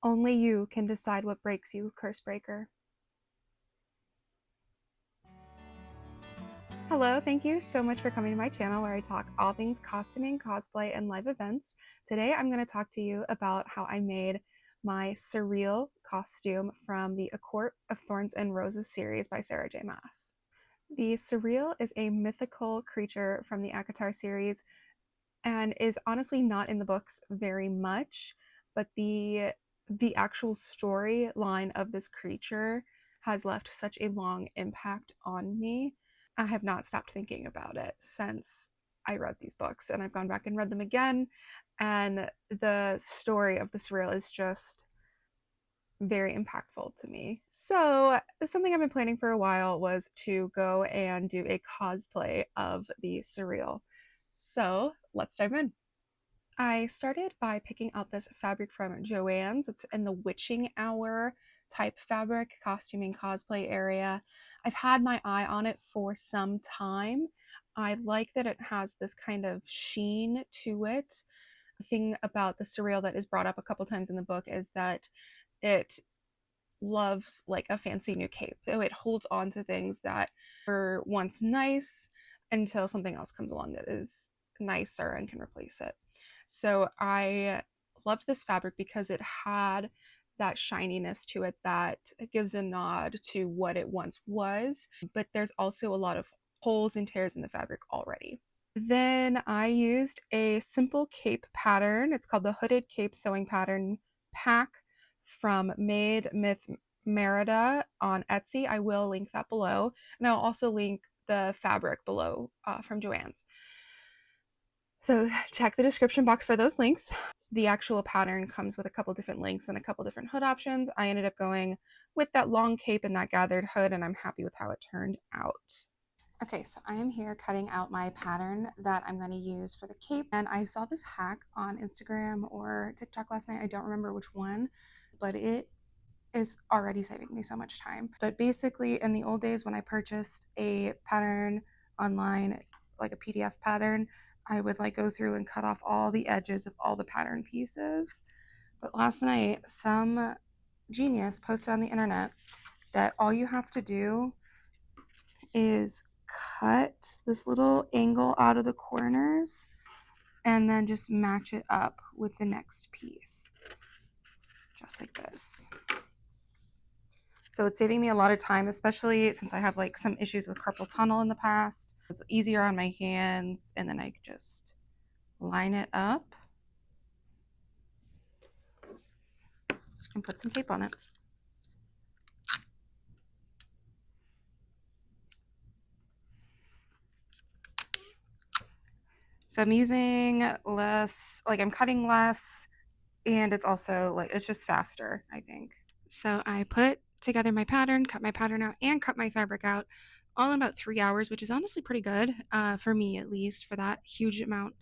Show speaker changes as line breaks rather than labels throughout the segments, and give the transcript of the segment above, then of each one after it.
Only you can decide what breaks you, curse breaker. Hello, thank you so much for coming to my channel where I talk all things costuming, cosplay, and live events. Today I'm going to talk to you about how I made my Suriel costume from the A Court of Thorns and Roses series by Sarah J. Maas. The Suriel is a mythical creature from the ACOTAR series and is honestly not in the books very much, but the actual storyline of this creature has left such a long impact on me. I have not stopped thinking about it since I read these books, and I've gone back and read them again, and the story of the Suriel is just very impactful to me. So something I've been planning for a while was to go and do a cosplay of the Suriel. So let's dive in. I started by picking out this fabric from Joann's. It's in the witching hour type fabric costuming cosplay area. I've had my eye on it for some time. I like that it has this kind of sheen to it. The thing about the Suriel that is brought up a couple times in the book is that it loves like a fancy new cape. So it holds on to things that were once nice until something else comes along that is nicer and can replace it. So I loved this fabric because it had that shininess to it that gives a nod to what it once was, but there's also a lot of holes and tears in the fabric already. Then I used a simple cape pattern. It's called the Hooded Cape Sewing Pattern Pack from Made Myth Merida on Etsy. I will link that below, and I'll also link the fabric below from Joann's. So check the description box for those links. The actual pattern comes with a couple different links and a couple different hood options. I ended up going with that long cape and that gathered hood, and I'm happy with how it turned out. Okay, so I am here cutting out my pattern that I'm going to use for the cape, and I saw this hack on Instagram or TikTok last night. I don't remember which one, but it is already saving me so much time. But basically, in the old days when I purchased a pattern online, like a PDF pattern, I would like go through and cut off all the edges of all the pattern pieces. But last night, some genius posted on the internet that all you have to do is cut this little angle out of the corners and then just match it up with the next piece, just like this. So it's saving me a lot of time, especially since I have like some issues with carpal tunnel in the past. It's easier on my hands, and then I just line it up and put some tape on it. So I'm using less, like I'm cutting less, and it's also like, it's just faster, I think. So I put together my pattern, cut my pattern out, and cut my fabric out all in about 3 hours, which is honestly pretty good for me, at least, for that huge amount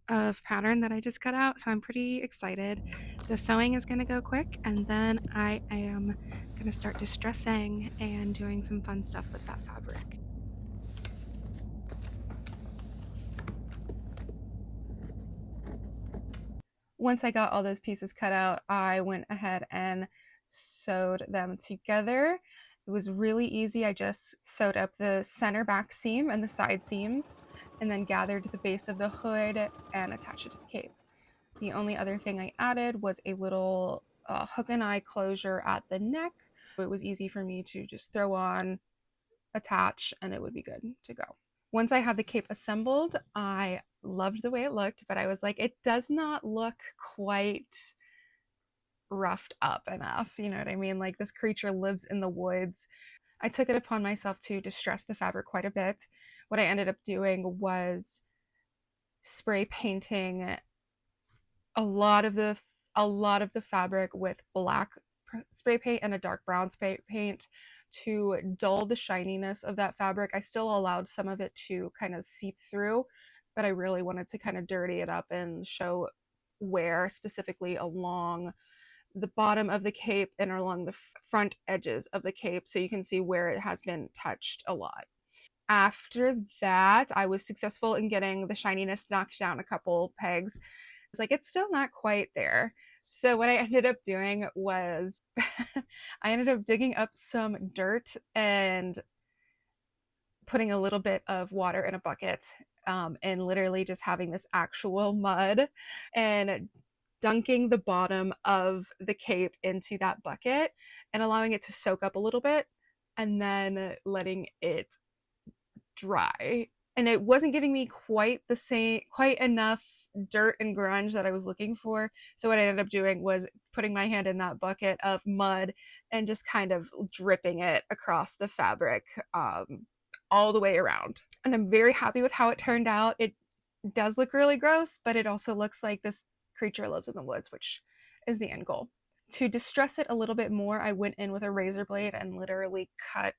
of pattern that I just cut out. So I'm pretty excited. The sewing is going to go quick, and then I am going to start distressing and doing some fun stuff with that fabric. Once I got all those pieces cut out, I went ahead and sewed them together. It was really easy. I just sewed up the center back seam and the side seams, and then gathered the base of the hood and attached it to the cape. The only other thing I added was a little hook and eye closure at the neck. It was easy for me to just throw on, attach, and it would be good to go. Once I had the cape assembled, I loved the way it looked, but I was like, it does not look quite roughed up enough. You know what I mean? Like, this creature lives in the woods. I took it upon myself to distress the fabric quite a bit. What I ended up doing was spray painting a lot of the fabric with black spray paint and a dark brown spray paint to dull the shininess of that fabric. I still allowed some of it to kind of seep through, but I really wanted to kind of dirty it up and show where specifically along the bottom of the cape and along the front edges of the cape, so you can see where it has been touched a lot. After that, I was successful in getting the shininess knocked down a couple pegs. It's like, it's still not quite there. So what I ended up doing was I ended up digging up some dirt and putting a little bit of water in a bucket, and literally just having this actual mud and dunking the bottom of the cape into that bucket and allowing it to soak up a little bit and then letting it dry. And it wasn't giving me quite enough dirt and grunge that I was looking for. So what I ended up doing was putting my hand in that bucket of mud and just kind of dripping it across the fabric, all the way around. And I'm very happy with how it turned out. It does look really gross, but it also looks like this creature lives in the woods, which is the end goal. To distress it a little bit more, I went in with a razor blade and literally cut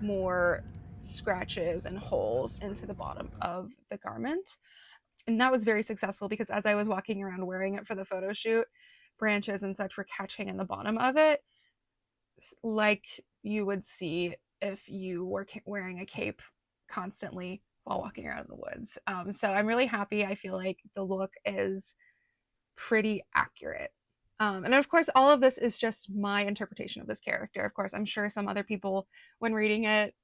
more scratches and holes into the bottom of the garment. And that was very successful because as I was walking around wearing it for the photo shoot, branches and such were catching in the bottom of it, like you would see if you were wearing a cape constantly while walking around in the woods. So I'm really happy. I feel like the look is pretty accurate. And of course, all of this is just my interpretation of this character. Of course, I'm sure some other people, when reading it,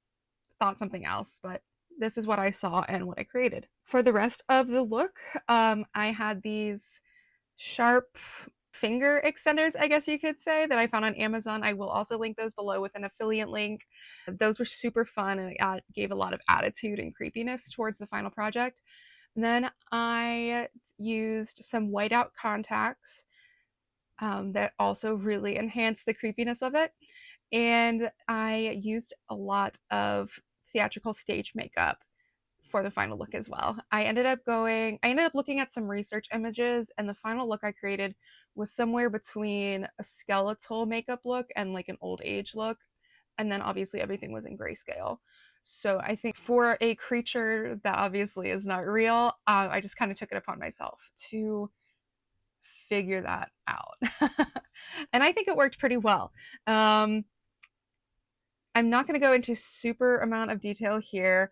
thought something else, but this is what I saw and what I created. For the rest of the look, I had these sharp finger extenders, I guess you could say, that I found on Amazon. I will also link those below with an affiliate link. Those were super fun and it gave a lot of attitude and creepiness towards the final project. And then I used some whiteout contacts that also really enhanced the creepiness of it. And I used a lot of theatrical stage makeup for the final look as well. I ended up looking at some research images, and the final look I created was somewhere between a skeletal makeup look and like an old age look. And then obviously everything was in grayscale. So I think for a creature that obviously is not real, I just kind of took it upon myself to figure that out. And I think it worked pretty well. I'm not going to go into super amount of detail here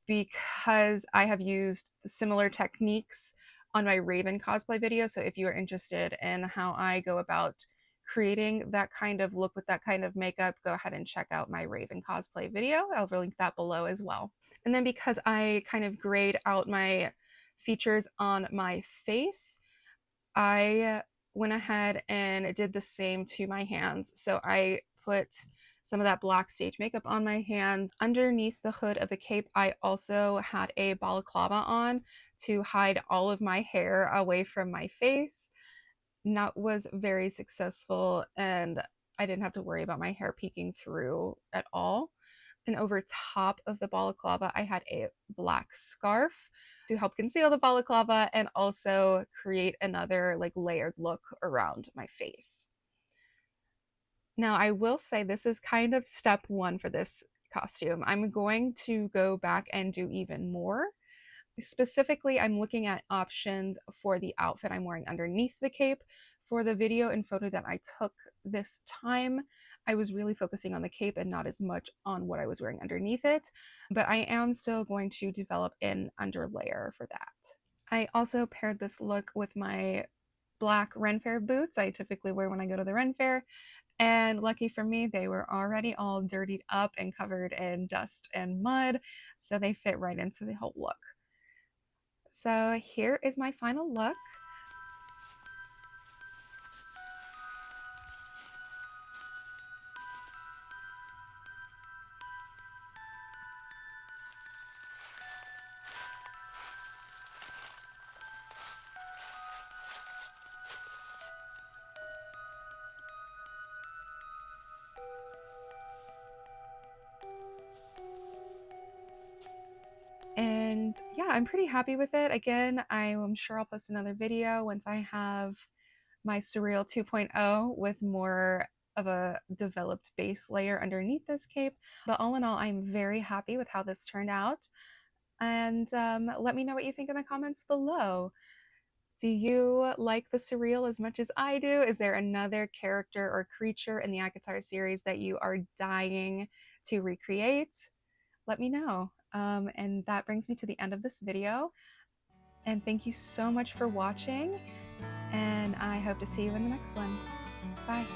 because I have used similar techniques on my Raven cosplay video. So if you are interested in how I go about creating that kind of look with that kind of makeup, go ahead and check out my Raven cosplay video. I'll link that below as well. And then because I kind of grayed out my features on my face, I went ahead and did the same to my hands. So I put some of that black stage makeup on my hands. Underneath the hood of the cape, I also had a balaclava on to hide all of my hair away from my face. And that was very successful, and I didn't have to worry about my hair peeking through at all. And over top of the balaclava, I had a black scarf to help conceal the balaclava and also create another like layered look around my face. Now, I will say this is kind of step one for this costume. I'm going to go back and do even more. Specifically, I'm looking at options for the outfit I'm wearing underneath the cape. For the video and photo that I took this time, I was really focusing on the cape and not as much on what I was wearing underneath it, but I am still going to develop an underlayer for that. I also paired this look with my black Ren Fair boots I typically wear when I go to the Ren Fair, and lucky for me, they were already all dirtied up and covered in dust and mud, so they fit right into the whole look. So here is my final look. And yeah, I'm pretty happy with it. Again, I am sure I'll post another video once I have my Suriel 2.0 with more of a developed base layer underneath this cape. But all in all, I'm very happy with how this turned out. And let me know what you think in the comments below. Do you like the Suriel as much as I do? Is there another character or creature in the ACOTAR series that you are dying to recreate? Let me know. And that brings me to the end of this video. And thank you so much for watching. and I hope to see you in the next one. Bye.